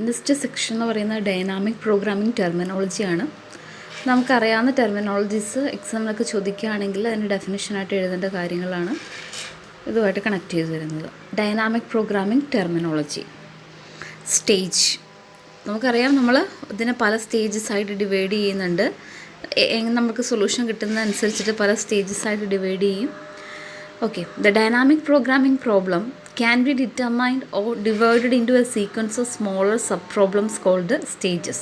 Next section എന്ന് പറയുന്നത് dynamic programming ടെർമിനോളജിയാണ്. നമുക്കറിയാവുന്ന ടെർമിനോളജീസ് എക്സാമിനൊക്കെ ചോദിക്കുകയാണെങ്കിൽ അതിൻ്റെ ഡെഫിനിഷനായിട്ട് എഴുതേണ്ട കാര്യങ്ങളാണ് ഇതുമായിട്ട് കണക്ട് ചെയ്ത് വരുന്നത്. Dynamic programming terminology. സ്റ്റേജ് നമുക്കറിയാം, നമ്മൾ ഇതിനെ പല സ്റ്റേജസ് ആയിട്ട് ഡിവൈഡ് ചെയ്യുന്നുണ്ട്. നമുക്ക് സൊല്യൂഷൻ കിട്ടുന്നതനുസരിച്ചിട്ട് പല സ്റ്റേജസ് ആയിട്ട് ഡിവൈഡ് ചെയ്യും. Okay, the dynamic programming problem can be determined or divided into a sequence of smaller subproblems called stages.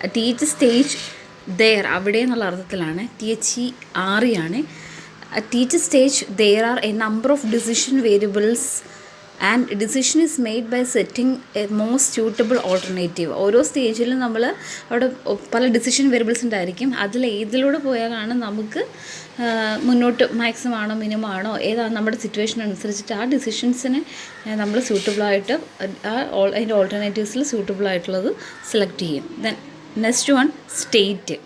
At each stage, there, അവിടെ എന്നുള്ള അർത്ഥത്തിലാണ്, THERE ആണ്. At each stage, there are a number of decision variables and decision is made by setting a most suitable alternative. ഓരോ സ്റ്റേജിലും നമ്മൾ അവിടെ പല decision variables ഉണ്ടായിരിക്കും. അതിൽ ഏതിലൂടെ പോയാലാണ് നമുക്ക് മുന്നോട്ട് മാക്സിമം ആണോ മിനിമം ആണോ ഏതാണ് നമ്മുടെ സിറ്റുവേഷൻ അനുസരിച്ചിട്ട് ആ ഡിസിഷൻസിനെ നമ്മൾ സ്യൂട്ടബിളായിട്ട് അതിൻ്റെ ഓൾട്ടർനേറ്റീവ്സിൽ സ്യൂട്ടബിളായിട്ടുള്ളത് സെലക്ട് ചെയ്യും. Then next one state.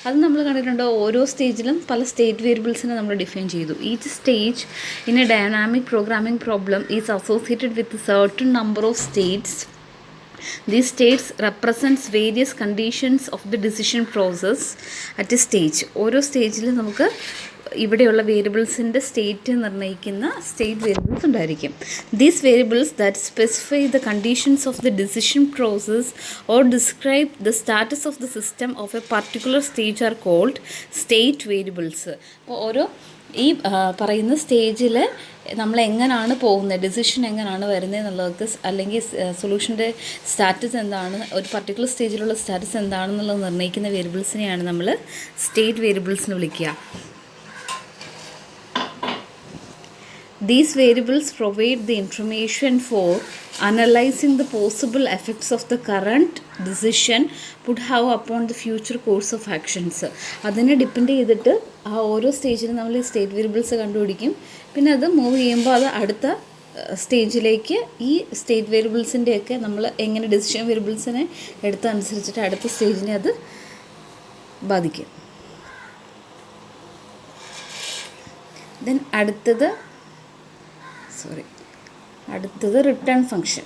അത് നമ്മൾ കണ്ടിട്ടുണ്ട്, ഓരോ സ്റ്റേജിലും പല സ്റ്റേറ്റ് വേരിയബിൾസിനെ നമ്മൾ ഡിഫൈൻ ചെയ്തു. Each stage in A dynamic programming problem is associated with certain number of States. These states represents various conditions of the decision process at a stage. ഓരോ സ്റ്റേജിലും നമുക്ക് ഇവിടെയുള്ള വേരിയബിൾസിൻ്റെ സ്റ്റേറ്റ് നിർണ്ണയിക്കുന്ന സ്റ്റേറ്റ് വേരിയബിൾസ് ഉണ്ടായിരിക്കും. These variables that specify the conditions of the decision process or describe the status of the system of a particular stage are called state variables. അപ്പോൾ ഓരോ ഈ പറയുന്ന സ്റ്റേജിൽ നമ്മൾ എങ്ങനെയാണ് പോകുന്നത്, ഡിസിഷൻ എങ്ങനെയാണ് വരുന്നത് എന്നുള്ളതൊക്കെ, അല്ലെങ്കിൽ സൊല്യൂഷൻ്റെ സ്റ്റാറ്റസ് എന്താണ്, ഒരു പർട്ടിക്കുലർ സ്റ്റേജിലുള്ള സ്റ്റാറ്റസ് എന്താണെന്നുള്ളത് നിർണ്ണയിക്കുന്ന വേരിയബിൾസിനെയാണ് നമ്മൾ സ്റ്റേറ്റ് വേരിയബിൾസ് എന്ന് വിളിക്കുക. These variables provide the information for analyzing the possible effects of the current decision would have upon the future course of actions. അതിനെ ഡിപ്പെൻഡ് ചെയ്തിട്ട് ആ ഓരോ സ്റ്റേജിലും നമ്മൾ ഈ സ്റ്റേറ്റ് വേരിയബിൾസ് കണ്ടുപിടിക്കും. പിന്നെ അത് മൂവ് ചെയ്യുമ്പോൾ അത് അടുത്ത സ്റ്റേജിലേക്ക് ഈ സ്റ്റേറ്റ് വേരിയബിൾസിൻ്റെയൊക്കെ നമ്മൾ എങ്ങനെ ഡിസിഷൻ വേരിയബിൾസിനെ എടുത്തനുസരിച്ചിട്ട് അടുത്ത സ്റ്റേജിനെ അത് ബാധിക്കും. ദെൻ അടുത്തത് റിട്ടേൺ ഫംഗ്ഷൻ.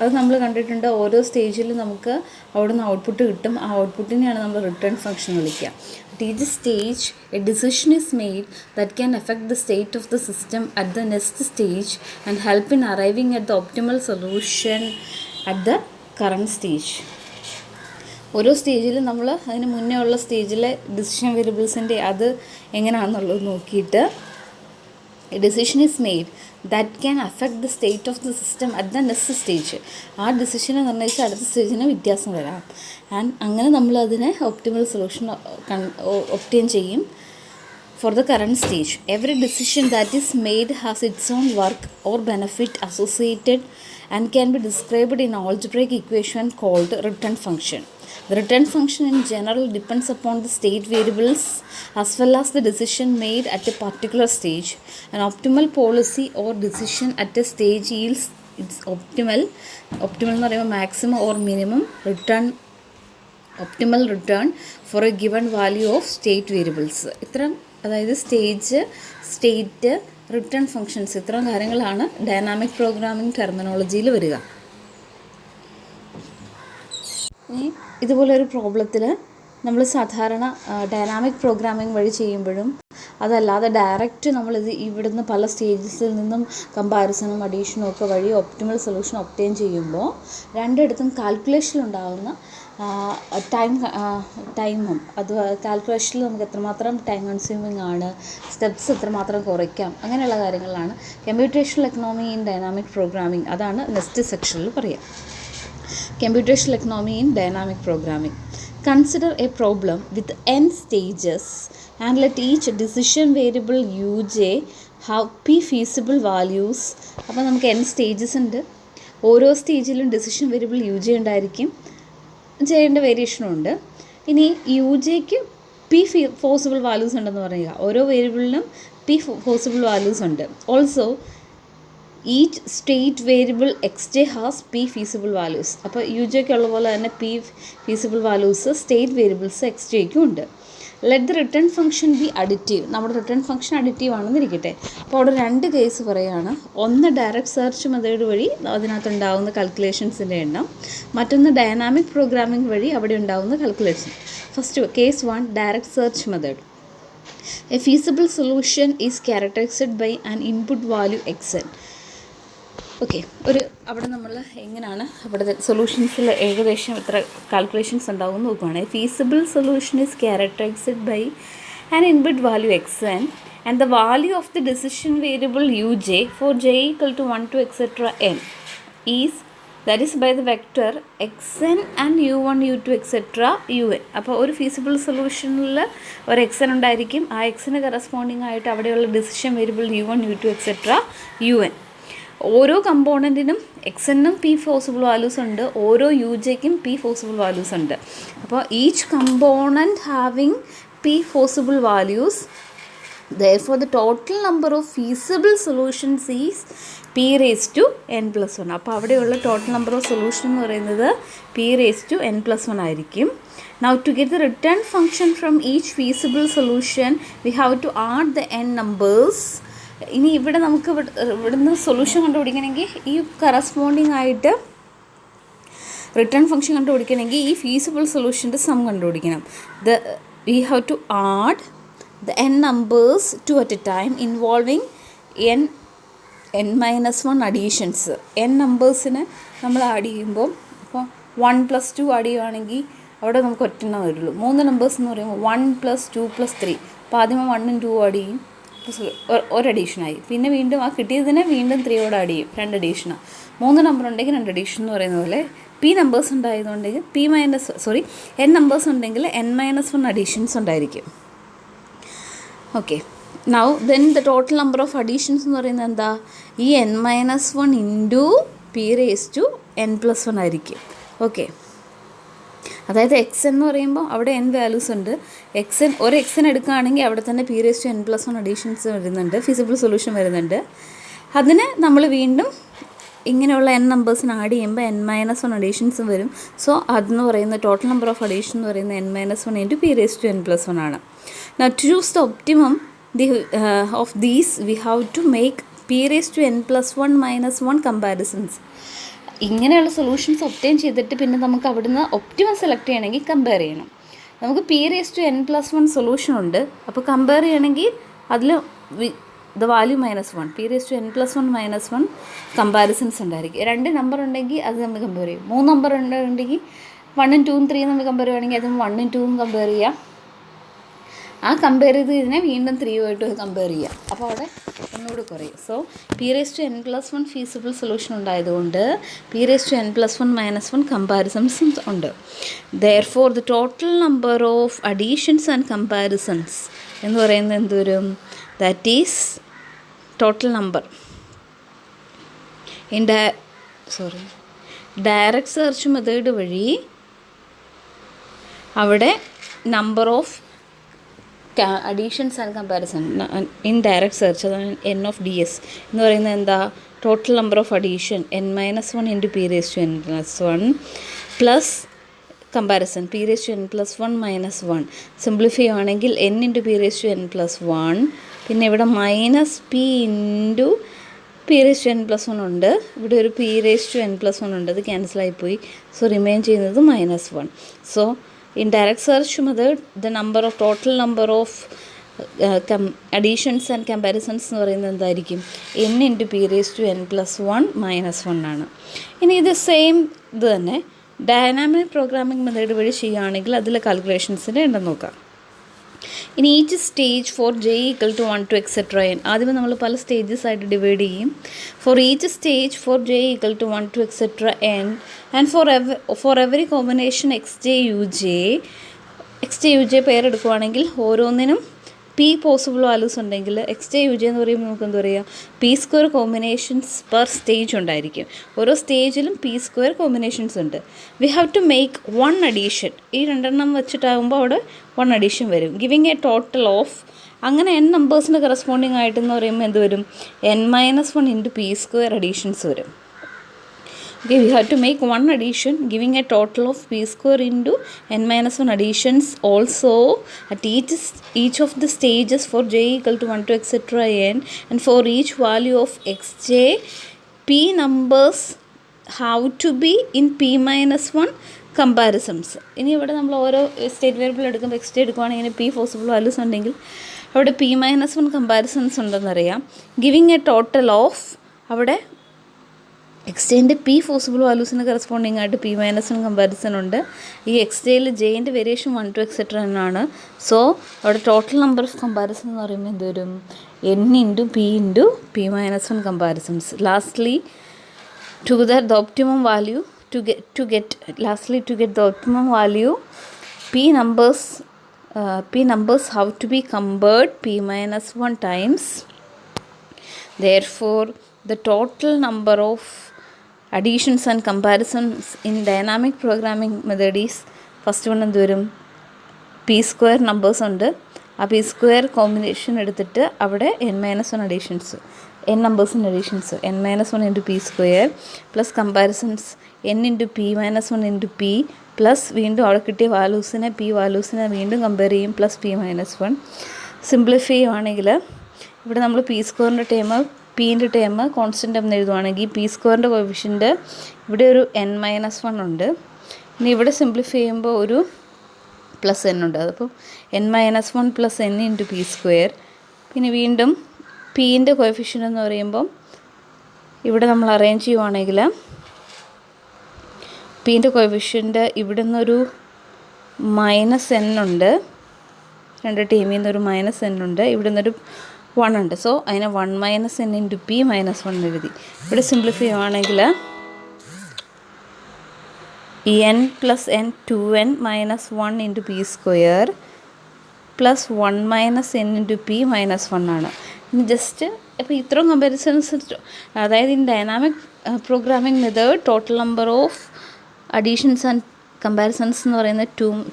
അത് നമ്മൾ കണ്ടിട്ടുണ്ട്, ഓരോ സ്റ്റേജിലും നമുക്ക് അവിടെ നിന്ന് ഔട്ട്പുട്ട് കിട്ടും. ആ ഔട്ട്പുട്ടിനെയാണ് നമ്മൾ റിട്ടേൺ ഫംഗ്ഷൻ വിളിക്കുക. At each stage A decision is made that can effect the state of the system at the next stage and help in arriving at the optimal solution at the current stage. ഓരോ സ്റ്റേജിലും നമ്മൾ അതിന് മുന്നേ ഉള്ള സ്റ്റേജിലെ decision വേരിയബിൾസിൻ്റെ അത് എങ്ങനെയാണെന്നുള്ളത് നോക്കിയിട്ട് a decision is made that can affect the state of the system at the next stage. ആ ഡിസിഷനെ നിർണ്ണയിച്ച് അടുത്ത സ്റ്റേജിന് വ്യത്യാസം വരാം. ആൻഡ് അങ്ങനെ നമ്മൾ അതിനെ ഒപ്റ്റിമൽ സൊല്യൂഷൻ ഒബ്റ്റെയിൻ ചെയ്യും for the current stage. Every decision that is made has it's on work or benefit associated and can be described in algebraic equation called return function. The return function in general depends upon the state variables as well as the decision made at a particular stage. An optimal policy or decision at a stage yields its optimal എന്ന് പറയുമ്പോൾ maximum or minimum optimal return for a given value of state variables. ഇത്തരം, അതായത് state return functions, ഇത്തരം കാര്യങ്ങളാണ് dynamic programming ടെർമിനോളജിയിൽ വരിക. ഇനി ഇതുപോലൊരു പ്രോബ്ലത്തിൽ നമ്മൾ സാധാരണ ഡൈനാമിക് പ്രോഗ്രാമിംഗ് വഴി ചെയ്യുമ്പോഴും അതല്ലാതെ ഡയറക്റ്റ് നമ്മളിത് ഇവിടുന്ന് പല സ്റ്റേജസിൽ നിന്നും കമ്പാരിസണും അഡീഷനും ഒക്കെ വഴി ഒപ്റ്റിമൽ സൊല്യൂഷൻ ഒബ്റ്റെയിൻ ചെയ്യുമ്പോൾ രണ്ടിടത്തും കാൽക്കുലേഷനിലുണ്ടാകുന്ന ടൈമും അത് കാൽക്കുലേഷനിൽ നമുക്ക് എത്രമാത്രം ടൈം കൺസ്യൂമിങ് ആണ്, സ്റ്റെപ്സ് എത്രമാത്രം കുറയ്ക്കാം, അങ്ങനെയുള്ള കാര്യങ്ങളാണ് computational economy in dynamic programming. അതാണ് നെക്സ്റ്റ് സെക്ഷനിൽ പറയാം. Computational economy in dynamic programming. Consider a problem with n stages and let each decision variable uj have p feasible values. അപ്പോൾ നമുക്ക് n സ്റ്റേജസ് ഉണ്ട്. ഓരോ സ്റ്റേജിലും ഡിസിഷൻ വേരിയബിൾ uj ഉണ്ടായിരിക്കും, ചെയ്യേണ്ട വേരിയേഷനും ഉണ്ട്. ഇനി യുജെക്ക് p പോസിബിൾ വാല്യൂസ് ഉണ്ടെന്ന് പറയുക. ഓരോ വേരിയബിളിനും p പോസിബിൾ വാല്യൂസ് ഉണ്ട്. Also each state variable xj has p feasible values. അപ്പോൾ യുജെക്ക് ഉള്ള പോലെ തന്നെ p feasible values state variables xjയ്ക്കും ഉണ്ട്. Let the return function be additive. നമ്മുടെ റിട്ടേൺ ഫംഗ്ഷൻ അഡിറ്റീവ് ആണെന്നിരിക്കട്ടെ. അപ്പോൾ അവിടെ രണ്ട് കേസ് പറയുകയാണ്. ഒന്ന് ഡയറക്റ്റ് സെർച്ച് മെത്തേഡ് വഴി അതിനകത്തുണ്ടാകുന്ന കാൽക്കുലേഷൻസിൻ്റെ എണ്ണം, മറ്റൊന്ന് ഡൈനാമിക് പ്രോഗ്രാമിംഗ് വഴി അവിടെ ഉണ്ടാകുന്ന calculation. First case 1, direct search method. A feasible solution is characterized by an input value xn. Okay, അവിടെ നമ്മൾ എങ്ങനെയാണ് അവിടെ സൊല്യൂഷൻസിൽ ഏകദേശം എത്ര കാൽക്കുലേഷൻസ് ഉണ്ടാവും എന്ന് നോക്കുകയാണ്. Feasible solution is characterised by an input value xn and the value of the decision variable uj for j equal to 1 to etc n is that is by the vector xn and u1 u2 etc un. അപ്പോൾ ഒരു feasible സൊല്യൂഷനിൽ ഒരു xn ഉണ്ടായിരിക്കും. ആ xന് corresponding ആയിട്ട് അവിടെയുള്ള decision variable u1 u2 etc un. ഓരോ കമ്പോണൻറ്റിനും xnനും p possible values ഉണ്ട്, ഓരോ യുജയ്ക്കും p പോസിബിൾ വാല്യൂസ് ഉണ്ട്. അപ്പോൾ each component having p possible values, therefore the total number of feasible solutions is p raised to n plus 1. അപ്പോൾ അവിടെയുള്ള total number of solution എന്ന് പറയുന്നത് p raised to n plus 1 ആയിരിക്കും. Now to get the return function from each feasible solution we have to add the n numbers. ഇനി ഇവിടെ നമുക്ക് ഇവിടുന്ന് solution കണ്ടുപിടിക്കണമെങ്കിൽ ഈ കറസ്പോണ്ടിങ് ആയിട്ട് റിട്ടേൺ ഫംഗ്ഷൻ കണ്ടുപിടിക്കണമെങ്കിൽ ഈ ഫീസിബിൾ സൊല്യൂഷൻ്റെ സം കണ്ടുപിടിക്കണം. We have to add the n numbers 2 at a time involving n minus 1 additions. n നമ്പേഴ്സിന് നമ്മൾ ആഡ് ചെയ്യുമ്പോൾ ഇപ്പോൾ 1 + 2 ആഡ് ചെയ്യുകയാണെങ്കിൽ അവിടെ നമുക്ക് ഒറ്റെണ്ണം വരുള്ളൂ. 3 നമ്പേഴ്സ് എന്ന് പറയുമ്പോൾ 1 + 2 + 3. അപ്പോൾ ആദ്യമേ 1ഉം 2ഉം ആഡ് ചെയ്യും, ഒരു അഡീഷനായി. പിന്നെ വീണ്ടും ആ കിട്ടിയതിനെ വീണ്ടും 3യോട് ആഡ് ചെയ്യും, 2 അഡീഷനാണ്. 3 നമ്പർ ഉണ്ടെങ്കിൽ 2 അഡീഷൻ എന്ന് പറയുന്ന പോലെ p നമ്പേഴ്സ് ഉണ്ടായതുകൊണ്ടെങ്കിൽ n നമ്പേഴ്സ് ഉണ്ടെങ്കിൽ n - 1 അഡീഷൻസ് ഉണ്ടായിരിക്കും. Okay, now then the total number of additions എന്ന് പറയുന്നത് എന്താ? ഈ n - 1 into p raised to n plus 1 ആയിരിക്കും. ഓക്കെ, അതായത് xn എന്ന് പറയുമ്പോൾ അവിടെ n വാല്യൂസ് ഉണ്ട്. ഒരു xn എടുക്കുകയാണെങ്കിൽ അവിടെ തന്നെ p raised to n plus 1 additions വരുന്നുണ്ട്, ഫീസിബിൾ സൊല്യൂഷൻ വരുന്നുണ്ട്. അതിന് നമ്മൾ വീണ്ടും ഇങ്ങനെയുള്ള n നമ്പേഴ്സിന് ആഡ് ചെയ്യുമ്പോൾ n - 1 അഡീഷൻസും വരും. സോ അതെന്ന് പറയുന്ന ടോട്ടൽ നമ്പർ ഓഫ് അഡീഷൻ എന്ന് പറയുന്നത് n - 1 into p raised to n plus 1 ആണ്. Now to choose the optimum of these we have to make p raised to n plus 1 minus 1 comparisons. ഇങ്ങനെയുള്ള solutions obtain ചെയ്തിട്ട് പിന്നെ നമുക്ക് അവിടുന്ന് optimum select ചെയ്യണമെങ്കിൽ compare ചെയ്യണം. നമുക്ക് p raised to n plus 1 solution ഉണ്ട്. അപ്പോൾ കമ്പയർ ചെയ്യണമെങ്കിൽ അതിൽ the value -1, p raised to n plus 1 minus 1 comparisons ഉണ്ടായിരിക്കും. 2 നമ്പർ ഉണ്ടെങ്കിൽ അത് നമ്മൾ കമ്പയർ ചെയ്യും. 3 നമ്പർ ഉണ്ടെങ്കിൽ 1ഉം 2ഉം 3ഉം നമ്മൾ കമ്പയർ ചെയ്യുകയാണെങ്കിൽ അതും 1ഉം 2ഉം കമ്പയർ ചെയ്യാം. ആ കമ്പയർ ചെയ്ത് ഇതിനെ വീണ്ടും 3യുമായിട്ട് കമ്പയർ ചെയ്യാം. അപ്പോൾ അവിടെ ഒന്നുകൂടി കുറയും. So p raised to n plus 1 feasible solution ഉണ്ടായതുകൊണ്ട് p raised to n plus 1 minus 1 കമ്പാരിസൺസും ഉണ്ട്. Therefore the total number of additions and comparisons എന്ന് പറയുന്നത് എന്ത് വരും? That is total number in direct search method വഴി അവിടെ number of additions and comparison in direct search, അതാണ് n of ds എന്ന് പറയുന്നത് എന്താ? Total number of addition n - 1 into p raised to n plus 1 plus comparison p raised to n plus 1 minus 1. Simplify ആണെങ്കിൽ n into p raised to n plus 1, പിന്നെ ഇവിടെ -p into p raised to n plus 1 ഉണ്ട്. ഇവിടെ ഒരു p raised to n plus 1 ഉണ്ട്, അത് ക്യാൻസലായിപ്പോയി. So remain ചെയ്യുന്നത് -1. So in direct search method the total number of additions and comparisons എന്ന് പറയുന്നത് എന്തായിരിക്കും? n into p raised to n plus 1 minus 1 ആണ്. ഇനി ഇത് സെയിം ഇത് തന്നെ ഡൈനാമിക് പ്രോഗ്രാമിംഗ് മെത്തേഡ് വഴി ചെയ്യുകയാണെങ്കിൽ അതിലെ കാൽക്കുലേഷൻസിൻ്റെ എണ്ണം നോക്കാം. ഇനി each stage for j equal to 1 to etc n, ആദ്യമേ നമ്മൾ പല സ്റ്റേജസ് ആയിട്ട് ഡിവൈഡ് ചെയ്യും. For each stage for j equal to 1 to etc n and for every combination xj uj പേരെടുക്കുകയാണെങ്കിൽ ഓരോന്നിനും p പോസിബിൾ വാല്യൂസ് ഉണ്ടെങ്കിൽ xj uj എന്ന് പറയുമ്പോൾ നമുക്ക് എന്താ പറയുക? p² കോമ്പിനേഷൻസ് പെർ സ്റ്റേജ് ഉണ്ടായിരിക്കും. ഓരോ സ്റ്റേജിലും p² കോമ്പിനേഷൻസ് ഉണ്ട്. We have to make 1 addition. ഈ 2 വെച്ചിട്ടാകുമ്പോൾ അവിടെ 1 അഡീഷൻ വരും, ഗിവിങ് എ ടോട്ടൽ ഓഫ്. അങ്ങനെ n നമ്പേഴ്സിന് കറസ്പോണ്ടിങ് ആയിട്ടെന്ന് പറയുമ്പോൾ എന്ത് വരും? n - 1 ഇൻറ്റു p² അഡീഷൻസ് വരും. Okay, we have to make one addition giving a total of p square into n minus 1 additions also at each of the stages for j equal to 1 to etc n, and for each value of xj p numbers have to be in p minus 1 comparisons. ഇനി ഇവിടെ നമ്മൾ ഓരോ state variable എടുക്കുമ്പോൾ x എടുക്കുവാണെങ്കിൽ p possible values ഉണ്ടെങ്കിൽ അവിടെ p minus 1 comparisons ഉണ്ടെന്നറിയാം. Giving a total of അവിടെ എക്സ്ജേൻ്റെ പി പോസിബിൾ വാല്യൂസിന് കറസ്പോണ്ടിങ് ആയിട്ട് p മൈനസ് 1 കമ്പാരിസൺ ഉണ്ട്. ഈ എക്സ്ജേയിൽ ജെയിൻ്റെ വേരിയേഷൻ 1 ടു എക്സെട്ര എന്നാണ്. സോ അവിടെ ടോട്ടൽ നമ്പർ ഓഫ് കമ്പാരിസൺ എന്ന് പറയുമ്പോൾ എന്ത് വരും? n into p into p minus 1 comparisons. Lastly to get the optimum value to get the optimum value p numbers have to be compared p minus 1 times. Therefore the total number of additions and comparisons in dynamic programming method is first one എന്ത് വരും? p square numbers ഉണ്ട്. ആ p square combination എടുത്തിട്ട് അവിടെ n minus 1 additions, n നമ്പേഴ്സിൻ്റെ additions n minus 1 into p square plus comparisons n into p minus 1 into p plus വീണ്ടും അവിടെ കിട്ടിയ വാല്യൂസിനെ പി വാല്യൂസിനെ വീണ്ടും കമ്പയർ ചെയ്യും പ്ലസ് പി മൈനസ് 1. സിംപ്ലിഫൈ ചെയ്യുവാണെങ്കിൽ ഇവിടെ നമ്മൾ പി സ്ക്വയറിൻ്റെ ടേം പീൻ്റെ ടേം കോൺസ്റ്റൻ്റ് എന്ന് എഴുതുവാണെങ്കിൽ പി സ്ക്വയറിൻ്റെ കോഫിഷ്യൻ്റ് ഇവിടെ ഒരു n മൈനസ് 1 ഉണ്ട്. ഇനി ഇവിടെ സിംപ്ലിഫൈ ചെയ്യുമ്പോൾ ഒരു പ്ലസ് n ഉണ്ട്. അതപ്പോൾ n minus 1 plus n into p square. പിന്നെ വീണ്ടും പീൻ്റെ കോഫിഷ്യൻ്റ് എന്ന് പറയുമ്പം ഇവിടെ നമ്മൾ അറേഞ്ച് ചെയ്യുവാണെങ്കിൽ പീൻ്റെ കോഫിഷ്യൻ്റ് ഇവിടെ നിന്നൊരു മൈനസ് n ഉണ്ട്, രണ്ട് ടീമിൽ നിന്നൊരു മൈനസ് n ഉണ്ട്, ഇവിടെ നിന്നൊരു 1 ഉണ്ട്. സോ അതിനെ 1 minus n into p minus 1 എഴുതി. ഇവിടെ സിംപ്ലിഫൈ ചെയ്യുവാണെങ്കിൽ n plus n 2n minus 1 into p square plus 1 minus n into p minus 1 ആണ്. ഇനി ജസ്റ്റ് അപ്പോൾ ഇത്രയും കമ്പാരിസൺസ്, അതായത് in dynamic programming method total number of additions and comparisons എന്ന് പറയുന്നത്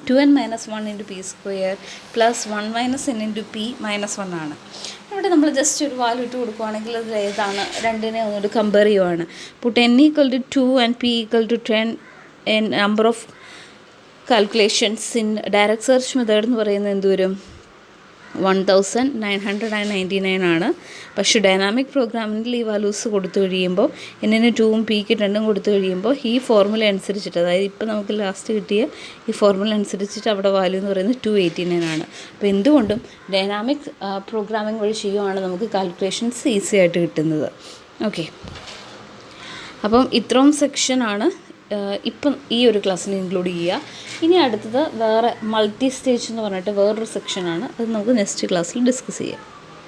2n minus 1 into p square plus 1 minus n into p minus 1 ആണ്. ഇവിടെ നമ്മൾ ജസ്റ്റ് ഒരു വാല്യൂ ഇട്ട് കൊടുക്കുകയാണെങ്കിൽ അത് ഏതാണ് രണ്ടിനെ ഒന്നുകൂടി കമ്പയർ ചെയ്യുവാണ്. Put n equal to 2 and p equal to 10 number of calculations in direct search method എന്ന് പറയുന്നത് എന്ത് വരും? 1999 ആണ്. പക്ഷേ ഡൈനാമിക് പ്രോഗ്രാമിങ്ങിൽ ഈ വാല്യൂസ് കൊടുത്തു കഴിയുമ്പോൾ എന്നിന് 2ഉം പിക്ക് 2ഉം കൊടുത്തു കഴിയുമ്പോൾ ഈ ഫോർമുല അനുസരിച്ചിട്ട്, അതായത് ഇപ്പോൾ നമുക്ക് ലാസ്റ്റ് കിട്ടിയ ഈ ഫോർമുല അനുസരിച്ചിട്ട് അവിടെ വാല്യൂ എന്ന് പറയുന്നത് 289 ആണ്. അപ്പോൾ എന്തുകൊണ്ടും ഡൈനാമിക് പ്രോഗ്രാമിംഗ് വഴി ചെയ്യുവാണ് നമുക്ക് കാൽക്കുലേഷൻസ് ഈസി ആയിട്ട് കിട്ടുന്നത്. ഓക്കെ, അപ്പം ഇത്രയും സെക്ഷനാണ് ഇപ്പം ഈ ഒരു ക്ലാസ്സിൽ ഇൻക്ലൂഡ് ചെയ്യുക. ഇനി അടുത്തത് വേറെ മൾട്ടി സ്റ്റേജ് എന്ന് പറഞ്ഞിട്ട് വേറൊരു സെക്ഷനാണ്. അത് നമുക്ക് നെക്സ്റ്റ് ക്ലാസ്സിൽ ഡിസ്കസ് ചെയ്യാം.